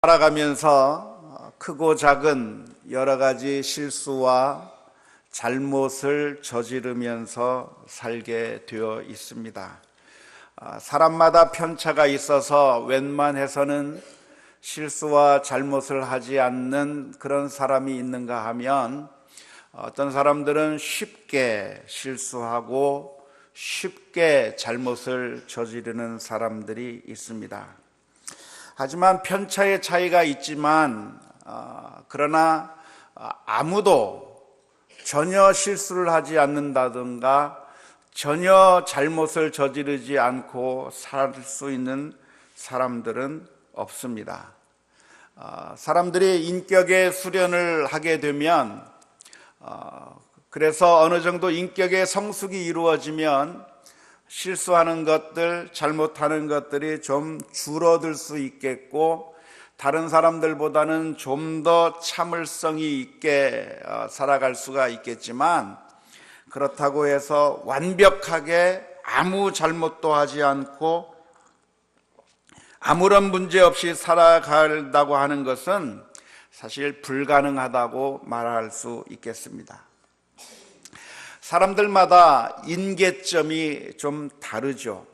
살아가면서 크고 작은 여러 가지 실수와 잘못을 저지르면서 살게 되어 있습니다. 사람마다 편차가 있어서 웬만해서는 실수와 잘못을 하지 않는 그런 사람이 있는가 하면 어떤 사람들은 쉽게 실수하고 쉽게 잘못을 저지르는 사람들이 있습니다. 하지만 편차의 차이가 있지만 그러나 아무도 전혀 실수를 하지 않는다든가 전혀 잘못을 저지르지 않고 살 수 있는 사람들은 없습니다. 사람들이 인격의 수련을 하게 되면 그래서 어느 정도 인격의 성숙이 이루어지면 실수하는 것들, 잘못하는 것들이 좀 줄어들 수 있겠고 다른 사람들보다는 좀 더 참을성이 있게 살아갈 수가 있겠지만 그렇다고 해서 완벽하게 아무 잘못도 하지 않고 아무런 문제 없이 살아간다고 하는 것은 사실 불가능하다고 말할 수 있겠습니다. 사람들마다 인계점이 좀 다르죠.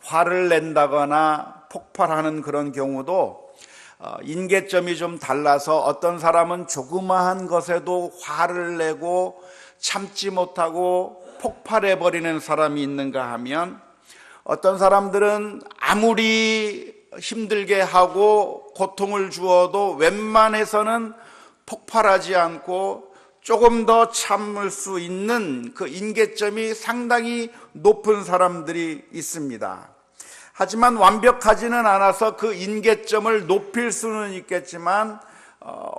화를 낸다거나 폭발하는 그런 경우도 인계점이 좀 달라서 어떤 사람은 조그마한 것에도 화를 내고 참지 못하고 폭발해버리는 사람이 있는가 하면 어떤 사람들은 아무리 힘들게 하고 고통을 주어도 웬만해서는 폭발하지 않고 조금 더 참을 수 있는 그 인계점이 상당히 높은 사람들이 있습니다. 하지만 완벽하지는 않아서 그 인계점을 높일 수는 있겠지만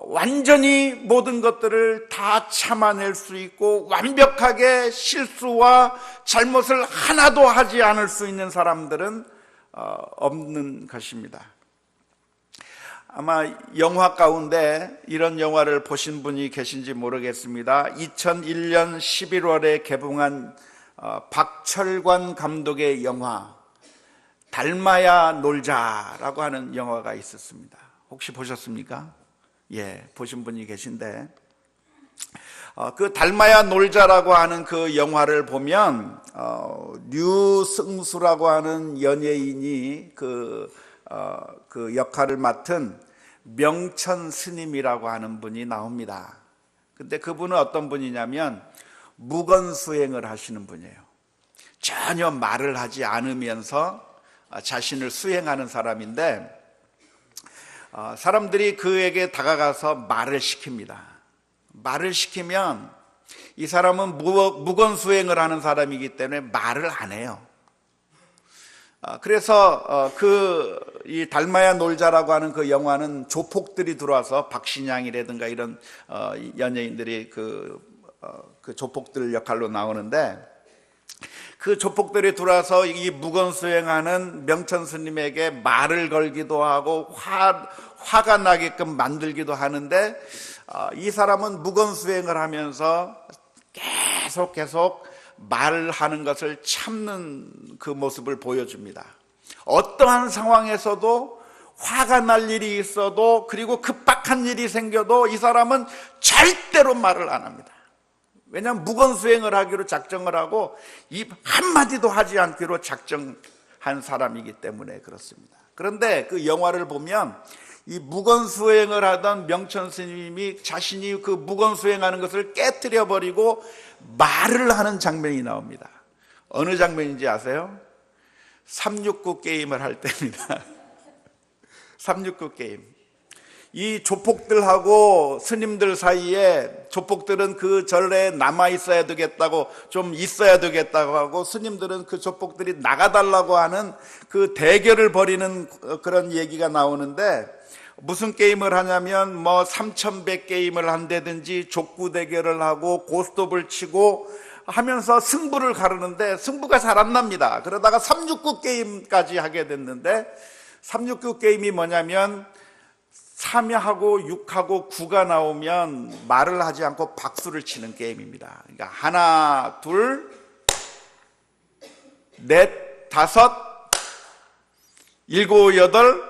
완전히 모든 것들을 다 참아낼 수 있고 완벽하게 실수와 잘못을 하나도 하지 않을 수 있는 사람들은 없는 것입니다. 아마 영화 가운데 이런 영화를 보신 분이 계신지 모르겠습니다. 2001년 11월에 개봉한 박철관 감독의 영화 닮아야 놀자라고 하는 영화가 있었습니다. 혹시 보셨습니까? 예, 보신 분이 계신데 그 닮아야 놀자라고 하는 그 영화를 보면 류승수라고 하는 연예인이 그 역할을 맡은 명천 스님이라고 하는 분이 나옵니다. 근데 그분은 어떤 분이냐면 무건수행을 하시는 분이에요. 전혀 말을 하지 않으면서 자신을 수행하는 사람인데 사람들이 그에게 다가가서 말을 시킵니다. 말을 시키면 이 사람은 무건수행을 하는 사람이기 때문에 말을 안 해요. 그래서 이 닮아야 놀자라고 하는 그 영화는 조폭들이 들어와서 박신양이라든가 이런 연예인들이 그 조폭들 역할로 나오는데 그 조폭들이 들어와서 이 무건수행하는 명천 스님에게 말을 걸기도 하고 화가 나게끔 만들기도 하는데 이 사람은 무건수행을 하면서 계속 말하는 것을 참는 그 모습을 보여줍니다. 어떠한 상황에서도 화가 날 일이 있어도 그리고 급박한 일이 생겨도 이 사람은 절대로 말을 안 합니다. 왜냐하면 무건수행을 하기로 작정을 하고 입 한마디도 하지 않기로 작정한 사람이기 때문에 그렇습니다. 그런데 그 영화를 보면 이 무건수행을 하던 명천 스님이 자신이 그 무건수행하는 것을 깨뜨려 버리고 말을 하는 장면이 나옵니다. 어느 장면인지 아세요? 369 게임을 할 때입니다. 369 게임. 이 조폭들하고 스님들 사이에 조폭들은 그 절에 남아 있어야 되겠다고 좀 있어야 되겠다고 하고 스님들은 그 조폭들이 나가달라고 하는 그 대결을 벌이는 그런 얘기가 나오는데 무슨 게임을 하냐면 3100 게임을 한다든지 족구 대결을 하고 고스톱을 치고 하면서 승부를 가르는데 승부가 잘 안 납니다. 그러다가 369 게임까지 하게 됐는데 369 게임이 뭐냐면 3하고 6하고 9가 나오면 말을 하지 않고 박수를 치는 게임입니다. 그러니까 하나, 둘, 넷, 다섯, 일곱, 여덟,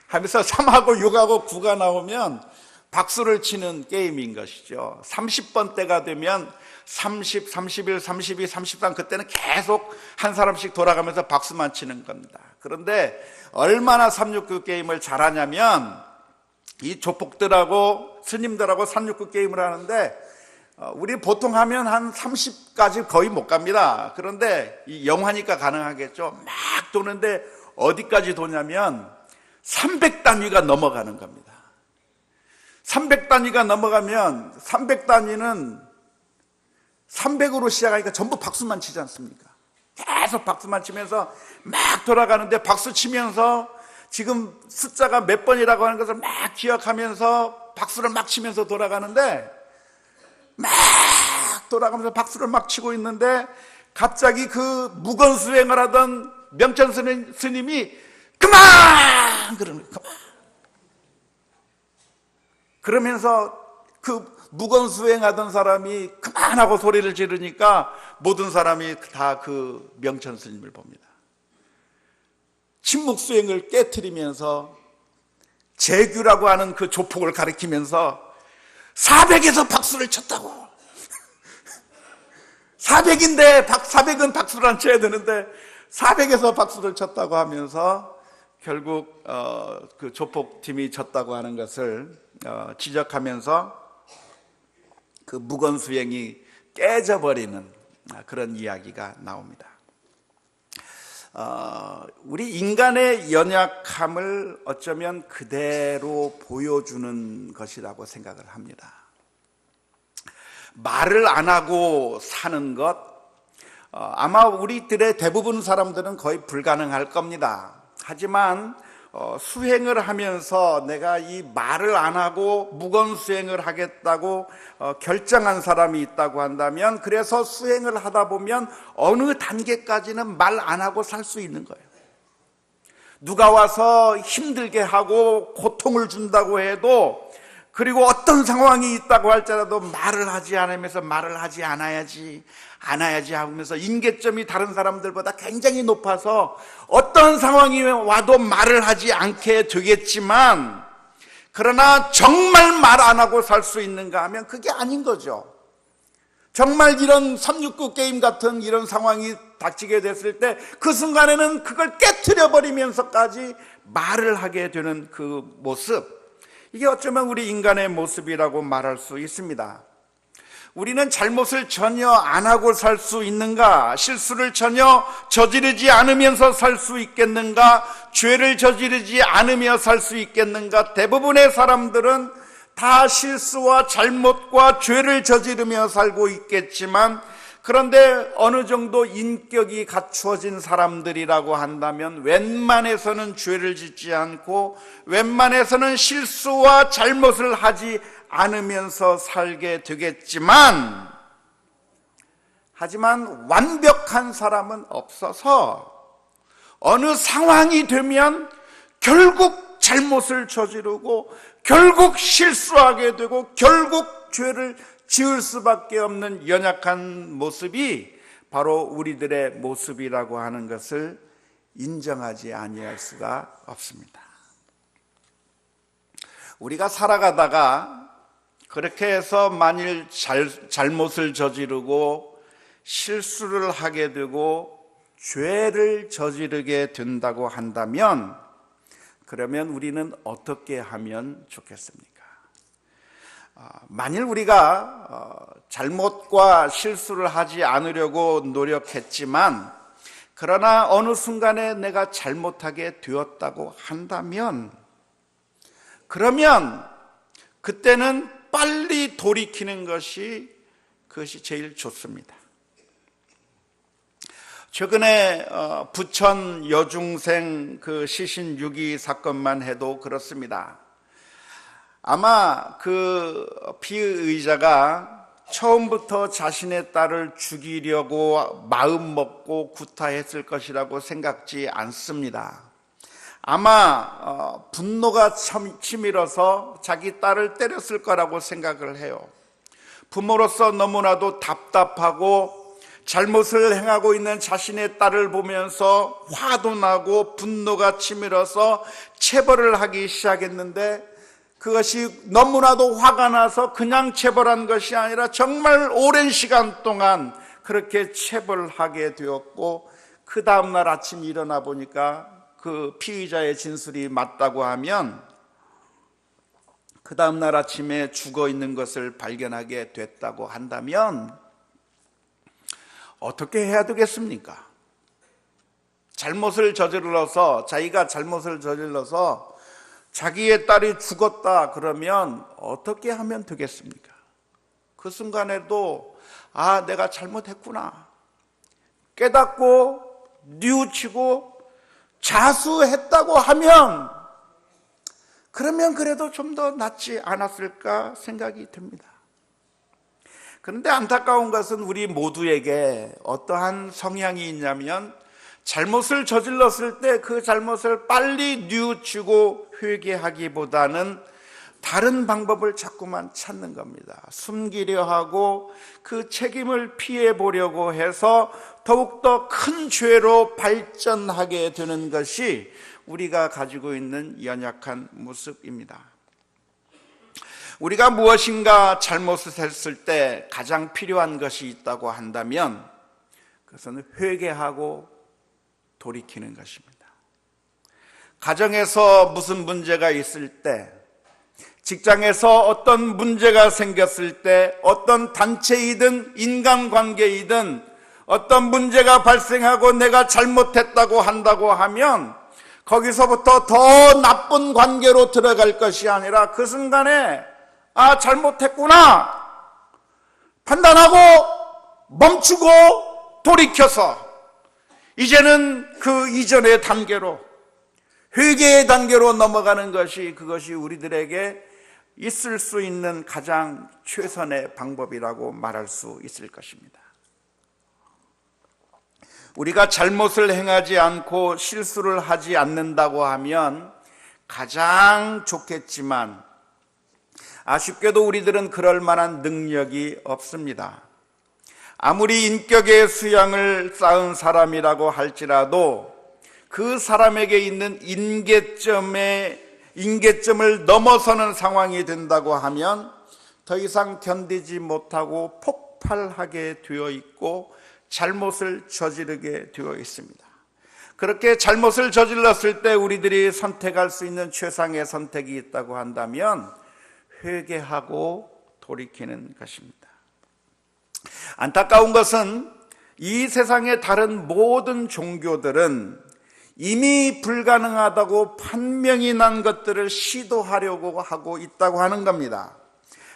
하면서 3하고 6하고 9가 나오면 박수를 치는 게임인 것이죠. 30번 때가 되면 30, 31, 32, 33 그때는 계속 한 사람씩 돌아가면서 박수만 치는 겁니다. 그런데 얼마나 369 게임을 잘하냐면 이 조폭들하고 스님들하고 369 게임을 하는데 우리 보통 하면 한 30까지 거의 못 갑니다. 그런데 이 영화니까 가능하겠죠. 막 도는데 어디까지 도냐면 300단위가 넘어가는 겁니다. 300단위가 넘어가면 300단위는 300으로 시작하니까 전부 박수만 치지 않습니까? 계속 박수만 치면서 막 돌아가는데 박수 치면서 지금 숫자가 몇 번이라고 하는 것을 막 기억하면서 박수를 막 치면서 돌아가는데 막 돌아가면서 박수를 막 치고 있는데 갑자기 그 무건수행을 하던 명천 스님이 그만! 그러는 거예요. 그만! 그러면서 그 무건수행하던 사람이 그만하고 소리를 지르니까 모든 사람이 다 그 명천 스님을 봅니다. 침묵수행을 깨트리면서 재규라고 하는 그 조폭을 가리키면서 400에서 박수를 쳤다고. 400인데 400은 박수를 안 쳐야 되는데 400에서 박수를 쳤다고 하면서 결국 그 조폭팀이 졌다고 하는 것을 지적하면서 그 무건수행이 깨져버리는 그런 이야기가 나옵니다. 우리 인간의 연약함을 어쩌면 그대로 보여주는 것이라고 생각을 합니다. 말을 안 하고 사는 것, 아마 우리들의 대부분 사람들은 거의 불가능할 겁니다. 하지만 수행을 하면서 내가 이 말을 안 하고 무건수행을 하겠다고 결정한 사람이 있다고 한다면, 그래서 수행을 하다 보면 어느 단계까지는 말 안 하고 살 수 있는 거예요. 누가 와서 힘들게 하고 고통을 준다고 해도, 그리고 어떤 상황이 있다고 할지라도 말을 하지 않으면서 말을 하지 않아야지 하면서 인계점이 다른 사람들보다 굉장히 높아서 어떤 상황이 와도 말을 하지 않게 되겠지만, 그러나 정말 말 안 하고 살 수 있는가 하면 그게 아닌 거죠. 정말 이런 369 게임 같은 이런 상황이 닥치게 됐을 때 그 순간에는 그걸 깨트려 버리면서까지 말을 하게 되는 그 모습, 이게 어쩌면 우리 인간의 모습이라고 말할 수 있습니다. 우리는 잘못을 전혀 안 하고 살 수 있는가? 실수를 전혀 저지르지 않으면서 살 수 있겠는가? 죄를 저지르지 않으며 살 수 있겠는가? 대부분의 사람들은 다 실수와 잘못과 죄를 저지르며 살고 있겠지만, 그런데 어느 정도 인격이 갖추어진 사람들이라고 한다면 웬만해서는 죄를 짓지 않고 웬만해서는 실수와 잘못을 하지 않으면서 살게 되겠지만, 하지만 완벽한 사람은 없어서 어느 상황이 되면 결국 잘못을 저지르고 결국 실수하게 되고 결국 죄를 지을 수밖에 없는 연약한 모습이 바로 우리들의 모습이라고 하는 것을 인정하지 아니할 수가 없습니다. 우리가 살아가다가 그렇게 해서 만일 잘못을 저지르고 실수를 하게 되고 죄를 저지르게 된다고 한다면, 그러면 우리는 어떻게 하면 좋겠습니까? 만일 우리가 잘못과 실수를 하지 않으려고 노력했지만, 그러나 어느 순간에 내가 잘못하게 되었다고 한다면, 그러면 그때는 빨리 돌이키는 것이 그것이 제일 좋습니다. 최근에 부천 여중생 그 시신 유기 사건만 해도 그렇습니다. 아마 그 피의자가 처음부터 자신의 딸을 죽이려고 마음 먹고 구타했을 것이라고 생각지 않습니다. 아마 분노가 치밀어서 자기 딸을 때렸을 거라고 생각을 해요. 부모로서 너무나도 답답하고 잘못을 행하고 있는 자신의 딸을 보면서 화도 나고 분노가 치밀어서 체벌을 하기 시작했는데, 그것이 너무나도 화가 나서 그냥 체벌한 것이 아니라 정말 오랜 시간 동안 그렇게 체벌하게 되었고, 그 다음날 아침 일어나 보니까 그 피의자의 진술이 맞다고 하면, 그 다음날 아침에 죽어 있는 것을 발견하게 됐다고 한다면 어떻게 해야 되겠습니까? 자기가 잘못을 저질러서 자기의 딸이 죽었다 그러면 어떻게 하면 되겠습니까? 그 순간에도 내가 잘못했구나 깨닫고 뉘우치고 자수했다고 하면, 그러면 그래도 좀 더 낫지 않았을까 생각이 듭니다. 그런데 안타까운 것은 우리 모두에게 어떠한 성향이 있냐면, 잘못을 저질렀을 때 그 잘못을 빨리 뉘우치고 회개하기보다는 다른 방법을 자꾸만 찾는 겁니다. 숨기려 하고 그 책임을 피해 보려고 해서 더욱더 큰 죄로 발전하게 되는 것이 우리가 가지고 있는 연약한 모습입니다. 우리가 무엇인가 잘못을 했을 때 가장 필요한 것이 있다고 한다면 그것은 회개하고 돌이키는 것입니다. 가정에서 무슨 문제가 있을 때, 직장에서 어떤 문제가 생겼을 때, 어떤 단체이든 인간관계이든 어떤 문제가 발생하고 내가 잘못했다고 한다고 하면 거기서부터 더 나쁜 관계로 들어갈 것이 아니라 그 순간에 잘못했구나 판단하고 멈추고 돌이켜서 이제는 그 이전의 단계로, 회개의 단계로 넘어가는 것이, 그것이 우리들에게 있을 수 있는 가장 최선의 방법이라고 말할 수 있을 것입니다. 우리가 잘못을 행하지 않고 실수를 하지 않는다고 하면 가장 좋겠지만, 아쉽게도 우리들은 그럴 만한 능력이 없습니다. 아무리 인격의 수양을 쌓은 사람이라고 할지라도 그 사람에게 있는 인계점을 넘어서는 상황이 된다고 하면 더 이상 견디지 못하고 폭발하게 되어 있고 잘못을 저지르게 되어 있습니다. 그렇게 잘못을 저질렀을 때 우리들이 선택할 수 있는 최상의 선택이 있다고 한다면 회개하고 돌이키는 것입니다. 안타까운 것은 이 세상의 다른 모든 종교들은 이미 불가능하다고 판명이 난 것들을 시도하려고 하고 있다고 하는 겁니다.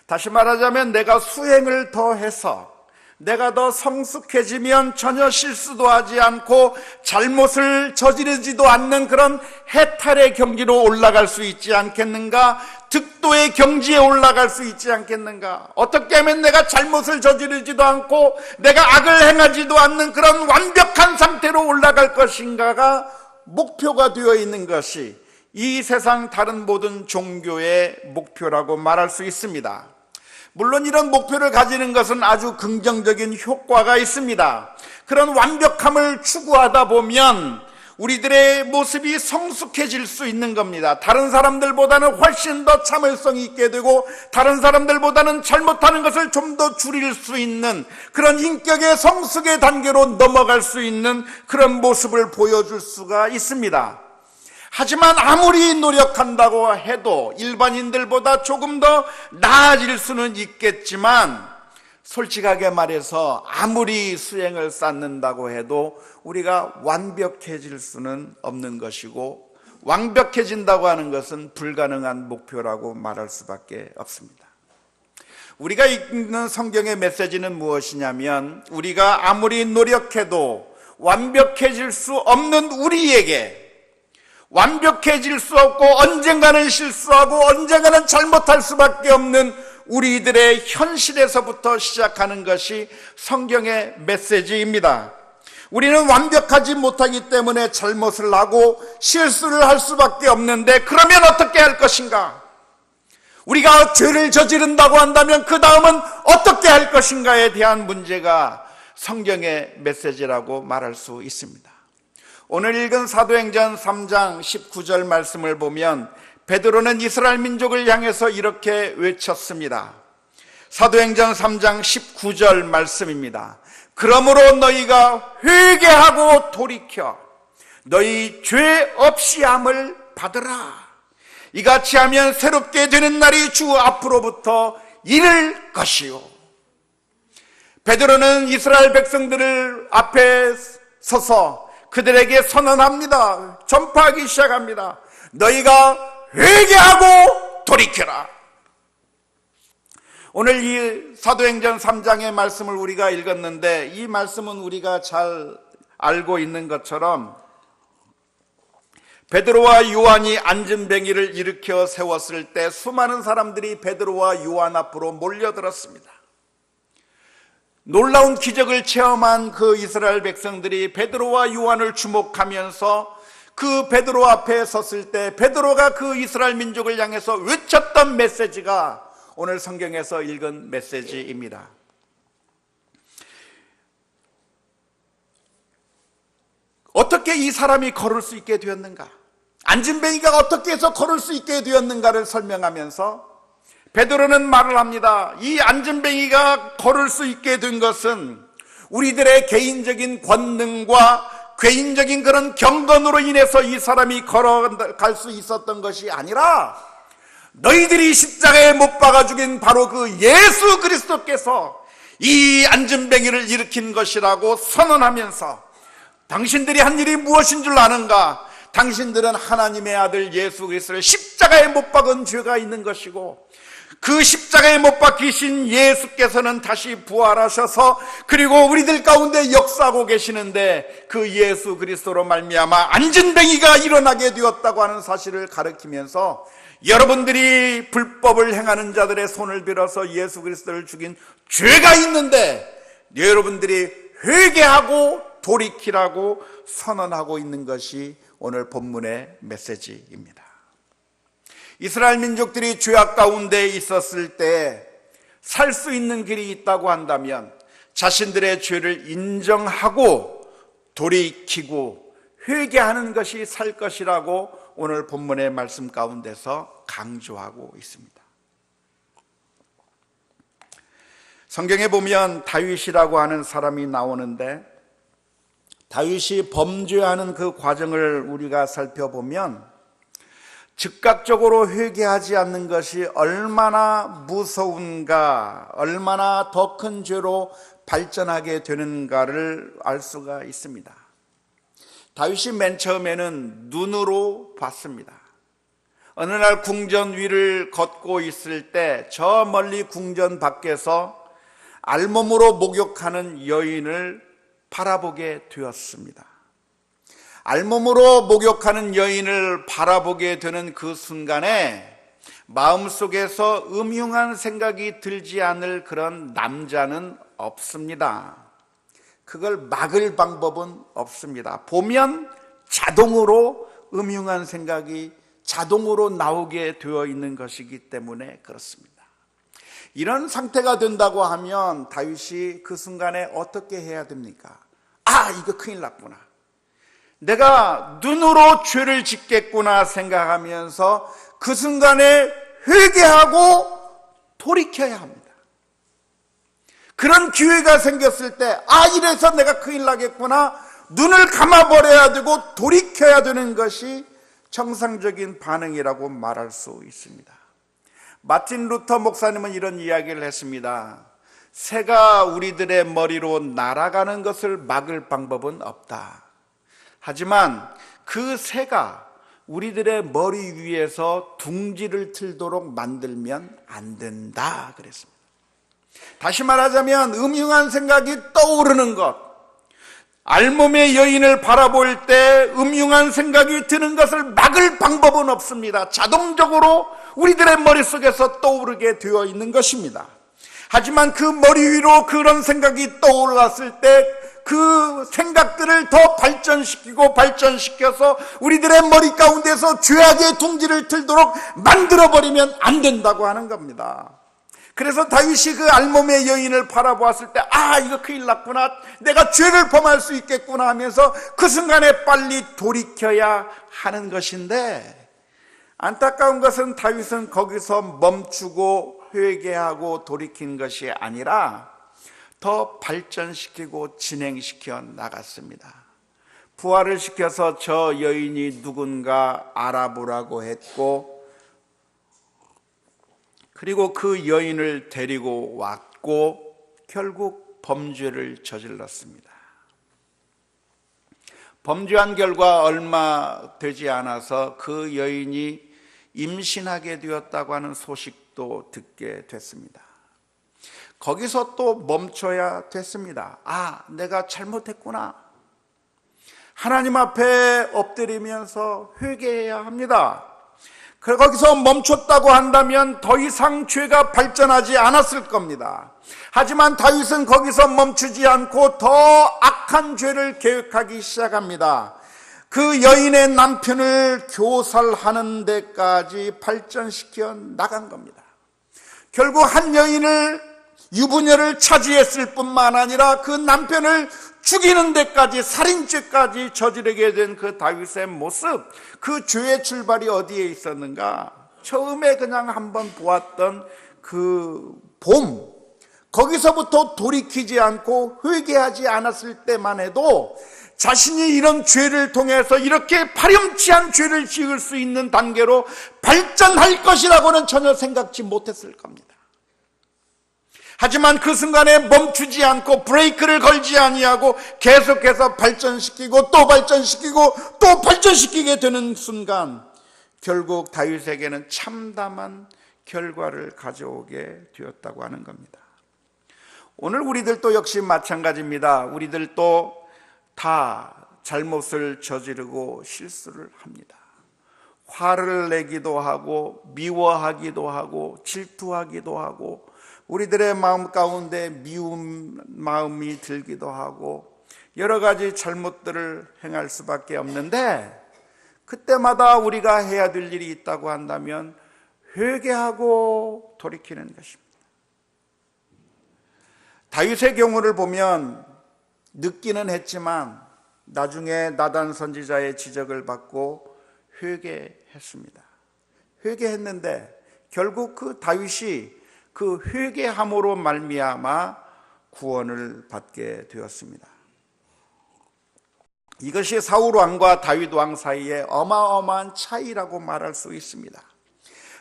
다시 말하자면 내가 수행을 더해서 내가 더 성숙해지면 전혀 실수도 하지 않고 잘못을 저지르지도 않는 그런 해탈의 경지로 올라갈 수 있지 않겠는가? 득도의 경지에 올라갈 수 있지 않겠는가? 어떻게 하면 내가 잘못을 저지르지도 않고 내가 악을 행하지도 않는 그런 완벽한 상태로 올라갈 것인가가 목표가 되어 있는 것이 이 세상 다른 모든 종교의 목표라고 말할 수 있습니다. 물론 이런 목표를 가지는 것은 아주 긍정적인 효과가 있습니다. 그런 완벽함을 추구하다 보면 우리들의 모습이 성숙해질 수 있는 겁니다. 다른 사람들보다는 훨씬 더 참을성이 있게 되고 다른 사람들보다는 잘못하는 것을 좀 더 줄일 수 있는 그런 인격의 성숙의 단계로 넘어갈 수 있는 그런 모습을 보여줄 수가 있습니다. 하지만 아무리 노력한다고 해도 일반인들보다 조금 더 나아질 수는 있겠지만 솔직하게 말해서 아무리 수행을 쌓는다고 해도 우리가 완벽해질 수는 없는 것이고 완벽해진다고 하는 것은 불가능한 목표라고 말할 수밖에 없습니다. 우리가 읽는 성경의 메시지는 무엇이냐면 우리가 아무리 노력해도 완벽해질 수 없는 우리에게 완벽해질 수 없고 언젠가는 실수하고 언젠가는 잘못할 수밖에 없는 우리들의 현실에서부터 시작하는 것이 성경의 메시지입니다. 우리는 완벽하지 못하기 때문에 잘못을 하고 실수를 할 수밖에 없는데 그러면 어떻게 할 것인가? 우리가 죄를 저지른다고 한다면 그 다음은 어떻게 할 것인가에 대한 문제가 성경의 메시지라고 말할 수 있습니다. 오늘 읽은 사도행전 3장 19절 말씀을 보면 베드로는 이스라엘 민족을 향해서 이렇게 외쳤습니다. 사도행전 3장 19절 말씀입니다. 그러므로 너희가 회개하고 돌이켜 너희 죄 없이 함을 받으라. 이같이 하면 새롭게 되는 날이 주 앞으로부터 이를 것이요. 베드로는 이스라엘 백성들을 앞에 서서 그들에게 선언합니다. 전파하기 시작합니다. 너희가 회개하고 돌이켜라. 오늘 이 사도행전 3장의 말씀을 우리가 읽었는데 이 말씀은 우리가 잘 알고 있는 것처럼 베드로와 요한이 안전뱅이를 일으켜 세웠을 때 수많은 사람들이 베드로와 요한 앞으로 몰려들었습니다. 놀라운 기적을 체험한 그 이스라엘 백성들이 베드로와 요한을 주목하면서 그 베드로 앞에 섰을 때 베드로가 그 이스라엘 민족을 향해서 외쳤던 메시지가 오늘 성경에서 읽은 메시지입니다. 어떻게 이 사람이 걸을 수 있게 되었는가? 안진뱅이가 어떻게 해서 걸을 수 있게 되었는가를 설명하면서 베드로는 말을 합니다. 이 안진뱅이가 걸을 수 있게 된 것은 우리들의 개인적인 권능과 개인적인 그런 경건으로 인해서 이 사람이 걸어갈 수 있었던 것이 아니라 너희들이 십자가에 못 박아 죽인 바로 그 예수 그리스도께서 이 안진뱅이를 일으킨 것이라고 선언하면서 당신들이 한 일이 무엇인 줄 아는가? 당신들은 하나님의 아들 예수 그리스도를 십자가에 못 박은 죄가 있는 것이고 그 십자가에 못 박히신 예수께서는 다시 부활하셔서 그리고 우리들 가운데 역사하고 계시는데 그 예수 그리스도로 말미암아 안진뱅이가 일어나게 되었다고 하는 사실을 가르치면서 여러분들이 불법을 행하는 자들의 손을 빌어서 예수 그리스도를 죽인 죄가 있는데 여러분들이 회개하고 돌이키라고 선언하고 있는 것이 오늘 본문의 메시지입니다. 이스라엘 민족들이 죄악 가운데 있었을 때 살 수 있는 길이 있다고 한다면 자신들의 죄를 인정하고 돌이키고 회개하는 것이 살 것이라고 오늘 본문의 말씀 가운데서 강조하고 있습니다. 성경에 보면 다윗이라고 하는 사람이 나오는데 다윗이 범죄하는 그 과정을 우리가 살펴보면 즉각적으로 회개하지 않는 것이 얼마나 무서운가, 얼마나 더 큰 죄로 발전하게 되는가를 알 수가 있습니다. 다윗이 맨 처음에는 눈으로 봤습니다. 어느 날 궁전 위를 걷고 있을 때 저 멀리 궁전 밖에서 알몸으로 목욕하는 여인을 바라보게 되었습니다. 알몸으로 목욕하는 여인을 바라보게 되는 그 순간에 마음속에서 음흉한 생각이 들지 않을 그런 남자는 없습니다. 그걸 막을 방법은 없습니다. 보면 자동으로 음흉한 생각이 자동으로 나오게 되어 있는 것이기 때문에 그렇습니다. 이런 상태가 된다고 하면 다윗이 그 순간에 어떻게 해야 됩니까? 이거 큰일 났구나. 내가 눈으로 죄를 짓겠구나 생각하면서 그 순간에 회개하고 돌이켜야 합니다. 그런 기회가 생겼을 때 이래서 내가 큰일 나겠구나, 눈을 감아버려야 되고 돌이켜야 되는 것이 정상적인 반응이라고 말할 수 있습니다. 마틴 루터 목사님은 이런 이야기를 했습니다. 새가 우리들의 머리로 날아가는 것을 막을 방법은 없다. 하지만 그 새가 우리들의 머리 위에서 둥지를 틀도록 만들면 안 된다 그랬습니다. 다시 말하자면 음흉한 생각이 떠오르는 것, 알몸의 여인을 바라볼 때 음흉한 생각이 드는 것을 막을 방법은 없습니다. 자동적으로 우리들의 머릿속에서 떠오르게 되어 있는 것입니다. 하지만 그 머리 위로 그런 생각이 떠올랐을 때 그 생각들을 더 발전시켜서 우리들의 머리 가운데서 죄악의 둥지를 틀도록 만들어버리면 안 된다고 하는 겁니다. 그래서 다윗이 그 알몸의 여인을 바라보았을 때 이거 큰일 났구나, 내가 죄를 범할 수 있겠구나 하면서 그 순간에 빨리 돌이켜야 하는 것인데, 안타까운 것은 다윗은 거기서 멈추고 회개하고 돌이킨 것이 아니라 더 발전시키고 진행시켜 나갔습니다. 부활을 시켜서 저 여인이 누군가 알아보라고 했고, 그리고 그 여인을 데리고 왔고 결국 범죄를 저질렀습니다. 범죄한 결과 얼마 되지 않아서 그 여인이 임신하게 되었다고 하는 소식도 듣게 됐습니다. 거기서 또 멈춰야 됐습니다. 내가 잘못했구나. 하나님 앞에 엎드리면서 회개해야 합니다. 거기서 멈췄다고 한다면 더 이상 죄가 발전하지 않았을 겁니다. 하지만 다윗은 거기서 멈추지 않고 더 악한 죄를 계획하기 시작합니다. 그 여인의 남편을 교살하는 데까지 발전시켜 나간 겁니다. 결국 한 여인을, 유부녀를 차지했을 뿐만 아니라 그 남편을 죽이는 데까지, 살인죄까지 저지르게 된 그 다윗의 모습, 그 죄의 출발이 어디에 있었는가? 처음에 그냥 한번 보았던 그 봄, 거기서부터 돌이키지 않고 회개하지 않았을 때만 해도 자신이 이런 죄를 통해서 이렇게 파렴치한 죄를 지을 수 있는 단계로 발전할 것이라고는 전혀 생각지 못했을 겁니다. 하지만 그 순간에 멈추지 않고 브레이크를 걸지 아니하고 계속해서 발전시키고 또 발전시키고 또 발전시키게 되는 순간, 결국 다윗에게는 참담한 결과를 가져오게 되었다고 하는 겁니다. 오늘 우리들도 역시 마찬가지입니다. 우리들도 다 잘못을 저지르고 실수를 합니다. 화를 내기도 하고 미워하기도 하고 질투하기도 하고 우리들의 마음 가운데 미운 마음이 들기도 하고 여러 가지 잘못들을 행할 수밖에 없는데, 그때마다 우리가 해야 될 일이 있다고 한다면 회개하고 돌이키는 것입니다. 다윗의 경우를 보면 늦기는 했지만 나중에 나단 선지자의 지적을 받고 회개했습니다. 회개했는데 결국 그 다윗이 그 회개함으로 말미암아 구원을 받게 되었습니다. 이것이 사울 왕과 다윗 왕 사이에 어마어마한 차이라고 말할 수 있습니다.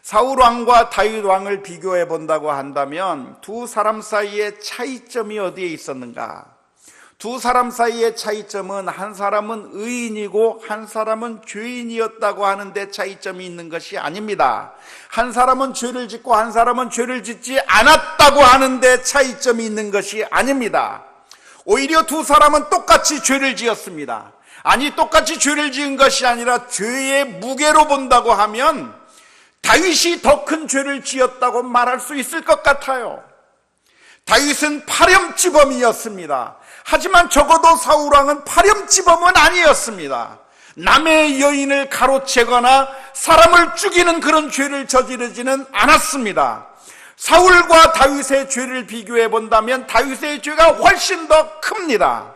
사울 왕과 다윗 왕을 비교해 본다고 한다면 두 사람 사이의 차이점이 어디에 있었는가? 두 사람 사이의 차이점은 한 사람은 의인이고 한 사람은 죄인이었다고 하는데 차이점이 있는 것이 아닙니다. 한 사람은 죄를 짓고 한 사람은 죄를 짓지 않았다고 하는데 차이점이 있는 것이 아닙니다. 오히려 두 사람은 똑같이 죄를 지었습니다. 아니, 똑같이 죄를 지은 것이 아니라 죄의 무게로 본다고 하면 다윗이 더 큰 죄를 지었다고 말할 수 있을 것 같아요. 다윗은 파렴치범이었습니다. 하지만 적어도 사울왕은 파렴치범은 아니었습니다. 남의 여인을 가로채거나 사람을 죽이는 그런 죄를 저지르지는 않았습니다. 사울과 다윗의 죄를 비교해 본다면 다윗의 죄가 훨씬 더 큽니다.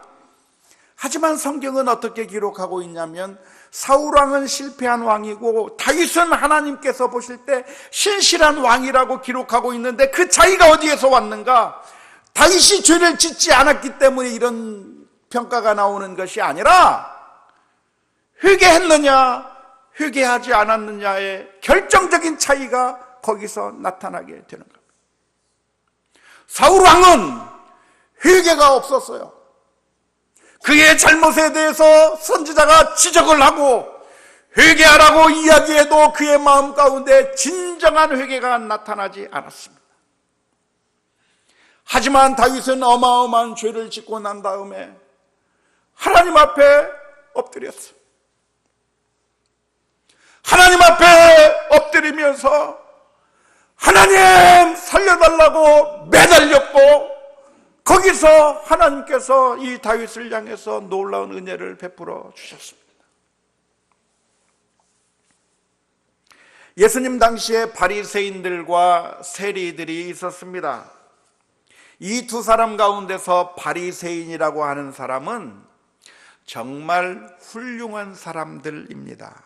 하지만 성경은 어떻게 기록하고 있냐면 사울왕은 실패한 왕이고 다윗은 하나님께서 보실 때 신실한 왕이라고 기록하고 있는데 그 차이가 어디에서 왔는가? 다윗이 죄를 짓지 않았기 때문에 이런 평가가 나오는 것이 아니라 회개했느냐 회개하지 않았느냐의 결정적인 차이가 거기서 나타나게 되는 겁니다. 사울왕은 회개가 없었어요. 그의 잘못에 대해서 선지자가 지적을 하고 회개하라고 이야기해도 그의 마음 가운데 진정한 회개가 나타나지 않았습니다. 하지만 다윗은 어마어마한 죄를 짓고 난 다음에 하나님 앞에 엎드렸어요. 하나님 앞에 엎드리면서 하나님 살려달라고 매달렸고, 거기서 하나님께서 이 다윗을 향해서 놀라운 은혜를 베풀어 주셨습니다. 예수님 당시에 바리새인들과 세리들이 있었습니다. 이 두 사람 가운데서 바리새인이라고 하는 사람은 정말 훌륭한 사람들입니다.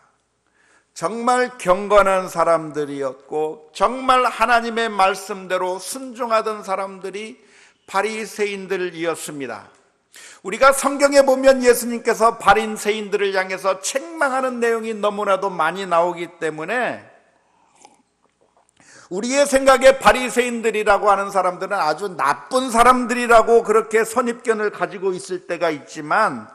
정말 경건한 사람들이었고 정말 하나님의 말씀대로 순종하던 사람들이 바리새인들이었습니다. 우리가 성경에 보면 예수님께서 바리새인들을 향해서 책망하는 내용이 너무나도 많이 나오기 때문에 우리의 생각에 바리새인들이라고 하는 사람들은 아주 나쁜 사람들이라고 그렇게 선입견을 가지고 있을 때가 있지만,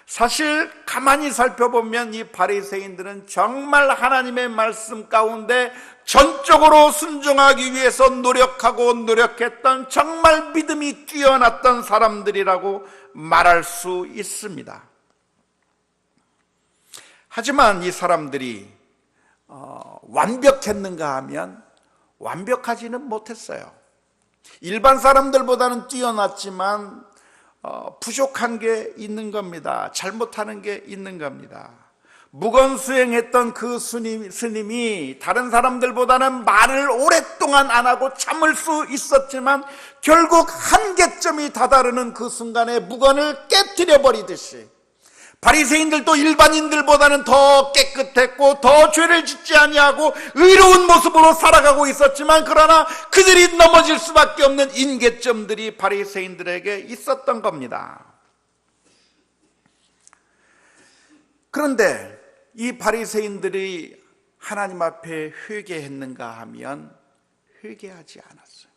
사실 가만히 살펴보면 이 바리새인들은 정말 하나님의 말씀 가운데 전적으로 순종하기 위해서 노력했던 정말 믿음이 뛰어났던 사람들이라고 말할 수 있습니다. 하지만 이 사람들이 완벽했는가 하면 완벽하지는 못했어요. 일반 사람들보다는 뛰어났지만 부족한 게 있는 겁니다. 잘못하는 게 있는 겁니다. 무건수행했던 그 스님이 다른 사람들보다는 말을 오랫동안 안 하고 참을 수 있었지만 결국 한계점이 다다르는 그 순간에 무건을 깨트려 버리듯이 바리새인들도 일반인들보다는 더 깨끗했고 더 죄를 짓지 아니하고 의로운 모습으로 살아가고 있었지만, 그러나 그들이 넘어질 수밖에 없는 인계점들이 바리새인들에게 있었던 겁니다. 그런데 이 바리새인들이 하나님 앞에 회개했는가 하면 회개하지 않았어요.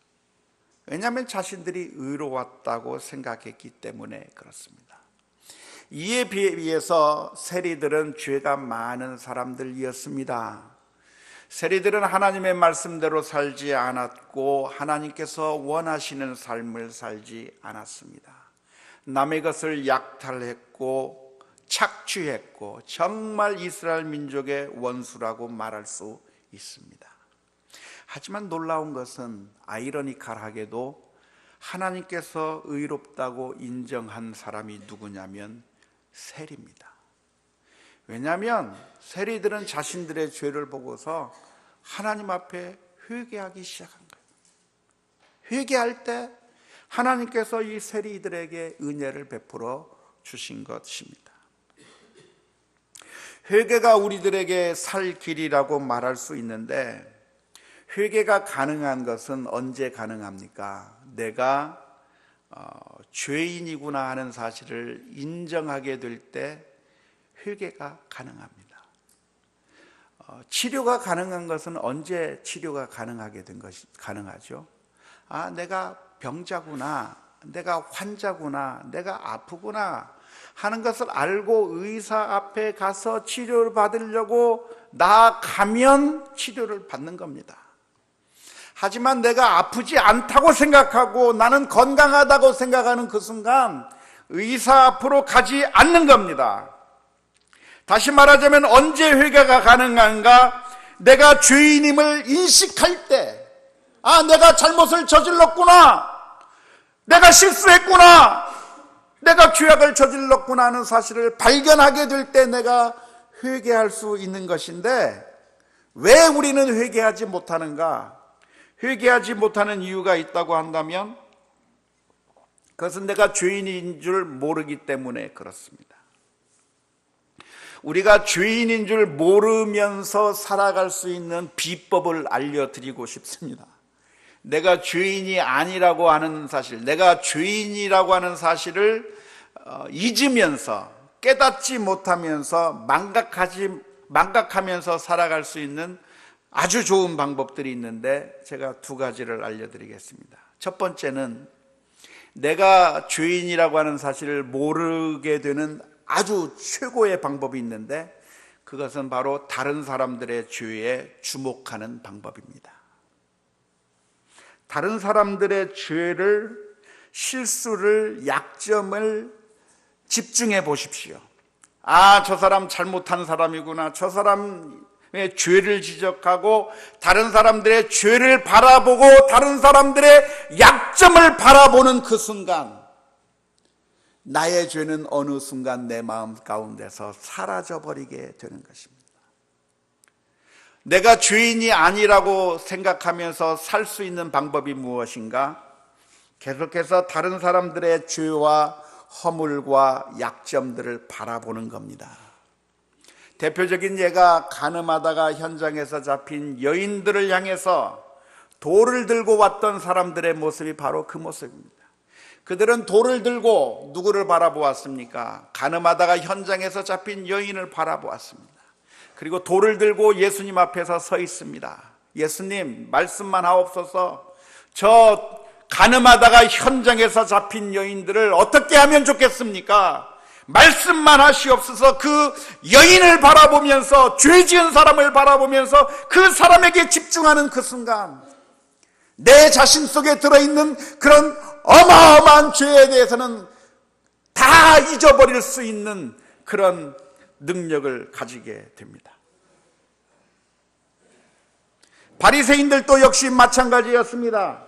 왜냐하면 자신들이 의로웠다고 생각했기 때문에 그렇습니다. 이에 비해서 세리들은 죄가 많은 사람들이었습니다. 세리들은 하나님의 말씀대로 살지 않았고 하나님께서 원하시는 삶을 살지 않았습니다. 남의 것을 약탈했고 착취했고 정말 이스라엘 민족의 원수라고 말할 수 있습니다. 하지만 놀라운 것은 아이러니컬하게도 하나님께서 의롭다고 인정한 사람이 누구냐면 세리입니다. 왜냐하면 세리들은 자신들의 죄를 보고서 하나님 앞에 회개하기 시작한 거예요. 회개할 때 하나님께서 이 세리들에게 은혜를 베풀어 주신 것입니다. 회개가 우리들에게 살 길이라고 말할 수 있는데, 회개가 가능한 것은 언제 가능합니까? 내가 죄인이구나 하는 사실을 인정하게 될 때 회개가 가능합니다. 치료가 가능한 것은 언제 치료가 가능하게 된 것이 가능하죠? 내가 병자구나, 내가 환자구나, 내가 아프구나 하는 것을 알고 의사 앞에 가서 치료를 받으려고 나아가면 치료를 받는 겁니다. 하지만 내가 아프지 않다고 생각하고 나는 건강하다고 생각하는 그 순간 의사 앞으로 가지 않는 겁니다. 다시 말하자면 언제 회개가 가능한가? 내가 죄인임을 인식할 때, 내가 잘못을 저질렀구나, 내가 실수했구나, 내가 죄악을 저질렀구나 하는 사실을 발견하게 될 때 내가 회개할 수 있는 것인데, 왜 우리는 회개하지 못하는가? 회개하지 못하는 이유가 있다고 한다면 그것은 내가 죄인인 줄 모르기 때문에 그렇습니다. 우리가 죄인인 줄 모르면서 살아갈 수 있는 비법을 알려드리고 싶습니다. 내가 죄인이 아니라고 하는 사실, 내가 죄인이라고 하는 사실을 잊으면서 깨닫지 못하면서 망각하면서 살아갈 수 있는 아주 좋은 방법들이 있는데 제가 두 가지를 알려드리겠습니다. 첫 번째는 내가 죄인이라고 하는 사실을 모르게 되는 아주 최고의 방법이 있는데, 그것은 바로 다른 사람들의 죄에 주목하는 방법입니다. 다른 사람들의 죄를, 실수를, 약점을 집중해 보십시오. 저 사람 잘못한 사람이구나, 저 사람의 죄를 지적하고 다른 사람들의 죄를 바라보고 다른 사람들의 약점을 바라보는 그 순간, 나의 죄는 어느 순간 내 마음 가운데서 사라져버리게 되는 것입니다. 내가 죄인이 아니라고 생각하면서 살 수 있는 방법이 무엇인가? 계속해서 다른 사람들의 죄와 허물과 약점들을 바라보는 겁니다. 대표적인 예가 가늠하다가 현장에서 잡힌 여인들을 향해서 돌을 들고 왔던 사람들의 모습이 바로 그 모습입니다. 그들은 돌을 들고 누구를 바라보았습니까? 가늠하다가 현장에서 잡힌 여인을 바라보았습니다. 그리고 돌을 들고 예수님 앞에서 서 있습니다. 예수님, 말씀만 하옵소서. 저 가늠하다가 현장에서 잡힌 여인들을 어떻게 하면 좋겠습니까? 말씀만 하시옵소서. 그 여인을 바라보면서, 죄 지은 사람을 바라보면서 그 사람에게 집중하는 그 순간, 내 자신 속에 들어있는 그런 어마어마한 죄에 대해서는 다 잊어버릴 수 있는 그런 능력을 가지게 됩니다. 바리새인들도 역시 마찬가지였습니다.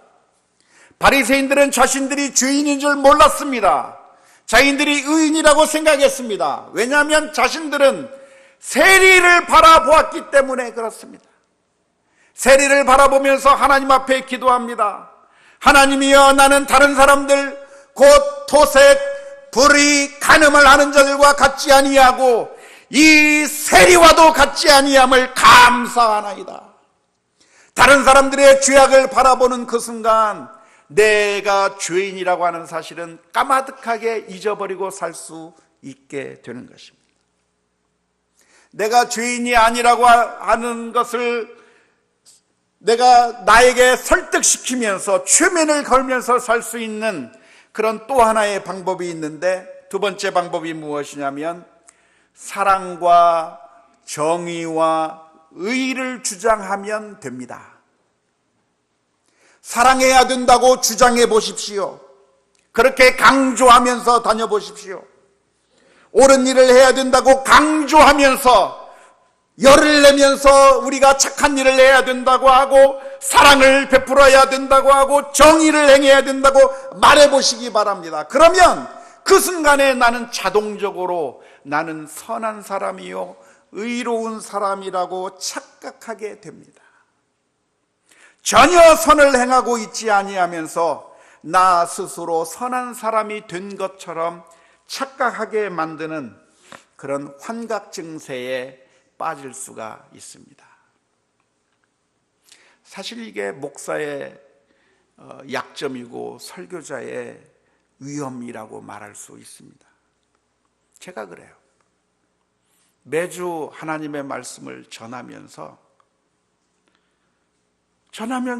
바리새인들은 자신들이 죄인인 줄 몰랐습니다. 자신들이 의인이라고 생각했습니다. 왜냐하면 자신들은 세리를 바라보았기 때문에 그렇습니다. 세리를 바라보면서 하나님 앞에 기도합니다. 하나님이여, 나는 다른 사람들 곧 토색, 불의, 간음을 하는 자들과 같지 아니하고 이 세리와도 같지 아니함을 감사하나이다. 다른 사람들의 죄악을 바라보는 그 순간 내가 죄인이라고 하는 사실은 까마득하게 잊어버리고 살 수 있게 되는 것입니다. 내가 죄인이 아니라고 하는 것을 내가 나에게 설득시키면서 최면을 걸면서 살 수 있는 그런 또 하나의 방법이 있는데, 두 번째 방법이 무엇이냐면 사랑과 정의와 의를 주장하면 됩니다. 사랑해야 된다고 주장해 보십시오. 그렇게 강조하면서 다녀보십시오. 옳은 일을 해야 된다고 강조하면서 열을 내면서 우리가 착한 일을 해야 된다고 하고 사랑을 베풀어야 된다고 하고 정의를 행해야 된다고 말해보시기 바랍니다. 그러면 그 순간에 나는 자동적으로 나는 선한 사람이요 의로운 사람이라고 착각하게 됩니다. 전혀 선을 행하고 있지 아니하면서 나 스스로 선한 사람이 된 것처럼 착각하게 만드는 그런 환각 증세에 빠질 수가 있습니다. 사실 이게 목사의 약점이고 설교자의 위험이라고 말할 수 있습니다. 제가 그래요. 매주 하나님의 말씀을 전하면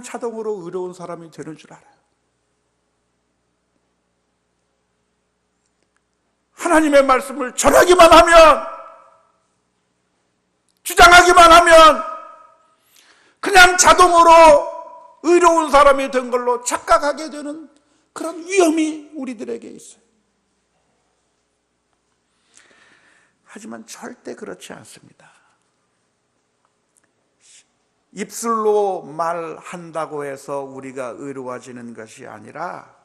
자동으로 의로운 사람이 되는 줄 알아요. 하나님의 말씀을 전하기만 하면, 주장하기만 하면 그냥 자동으로 의로운 사람이 된 걸로 착각하게 되는 그런 위험이 우리들에게 있어요. 하지만 절대 그렇지 않습니다. 입술로 말한다고 해서 우리가 의로워지는 것이 아니라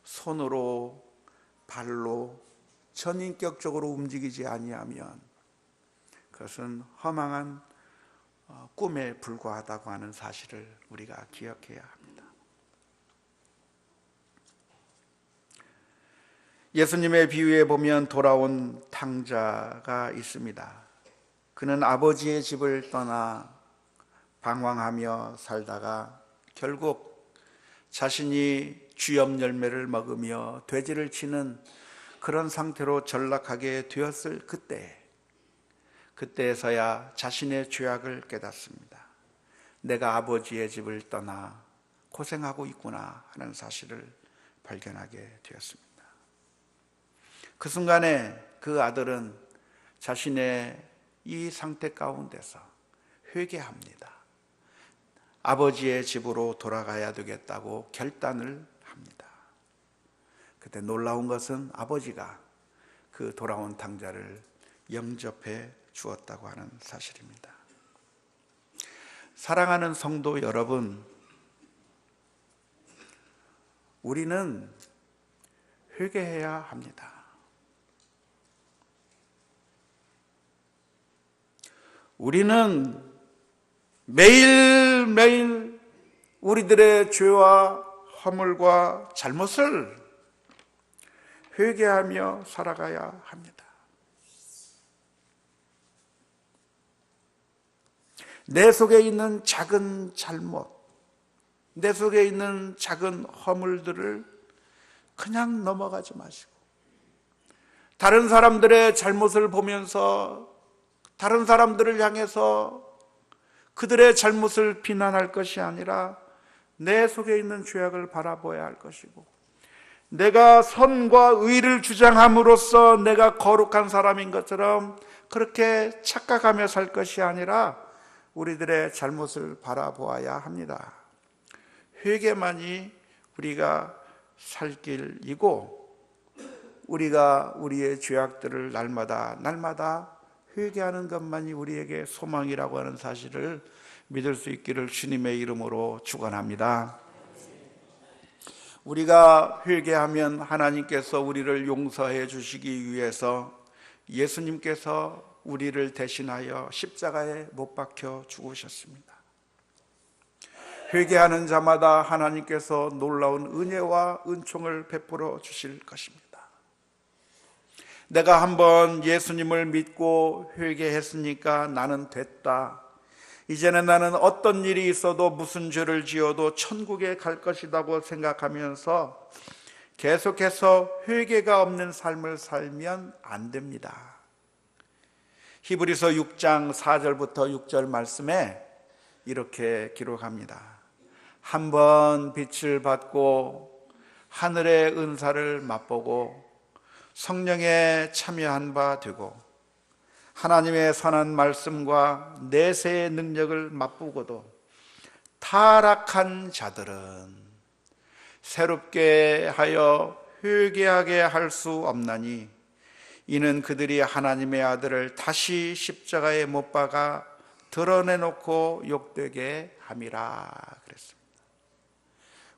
손으로, 발로 전인격적으로 움직이지 아니하면 그것은 허망한 꿈에 불과하다고 하는 사실을 우리가 기억해야 합니다. 예수님의 비유에 보면 돌아온 탕자가 있습니다. 그는 아버지의 집을 떠나 방황하며 살다가 결국 자신이 쥐염 열매를 먹으며 돼지를 치는 그런 상태로 전락하게 되었을 그때에서야 자신의 죄악을 깨닫습니다. 내가 아버지의 집을 떠나 고생하고 있구나 하는 사실을 발견하게 되었습니다. 그 순간에 그 아들은 자신의 이 상태 가운데서 회개합니다. 아버지의 집으로 돌아가야 되겠다고 결단을 합니다. 그때 놀라운 것은 아버지가 그 돌아온 탕자를 영접해 주었다고 하는 사실입니다. 사랑하는 성도 여러분, 우리는 회개해야 합니다. 우리는 매일매일 우리들의 죄와 허물과 잘못을 회개하며 살아가야 합니다. 내 속에 있는 작은 잘못, 내 속에 있는 작은 허물들을 그냥 넘어가지 마시고, 다른 사람들의 잘못을 보면서 다른 사람들을 향해서 그들의 잘못을 비난할 것이 아니라 내 속에 있는 죄악을 바라보아야 할 것이고, 내가 선과 의를 주장함으로써 내가 거룩한 사람인 것처럼 그렇게 착각하며 살 것이 아니라 우리들의 잘못을 바라보아야 합니다. 회개만이 우리가 살 길이고, 우리가 우리의 죄악들을 날마다 회개하는 것만이 우리에게 소망이라고 하는 사실을 믿을 수 있기를 주님의 이름으로 축원합니다. 우리가 회개하면 하나님께서 우리를 용서해 주시기 위해서 예수님께서 우리를 대신하여 십자가에 못 박혀 죽으셨습니다. 회개하는 자마다 하나님께서 놀라운 은혜와 은총을 베풀어 주실 것입니다. 내가 한번 예수님을 믿고 회개했으니까 나는 됐다. 이제는 나는 어떤 일이 있어도 무슨 죄를 지어도 천국에 갈 것이라고 생각하면서 계속해서 회개가 없는 삶을 살면 안 됩니다. 히브리서 6장 4절부터 6절 말씀에 이렇게 기록합니다. 한번 빛을 받고 하늘의 은사를 맛보고 성령에 참여한 바 되고 하나님의 선한 말씀과 내세의 능력을 맛보고도 타락한 자들은 새롭게 하여 회개하게 할 수 없나니 이는 그들이 하나님의 아들을 다시 십자가에 못 박아 드러내놓고 욕되게 함이라 그랬습니다.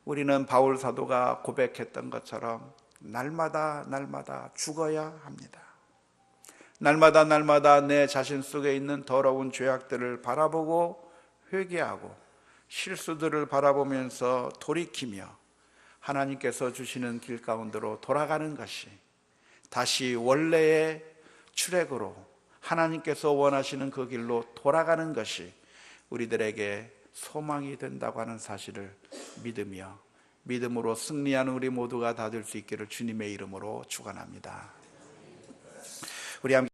우리는 바울 사도가 고백했던 것처럼 날마다 죽어야 합니다. 날마다 내 자신 속에 있는 더러운 죄악들을 바라보고 회개하고 실수들을 바라보면서 돌이키며 하나님께서 주시는 길 가운데로 돌아가는 것이, 다시 원래의 출애굽으로 하나님께서 원하시는 그 길로 돌아가는 것이 우리들에게 소망이 된다고 하는 사실을 믿으며 믿음으로 승리하는 우리 모두가 다 될 수 있기를 주님의 이름으로 축원합니다. 우리 함께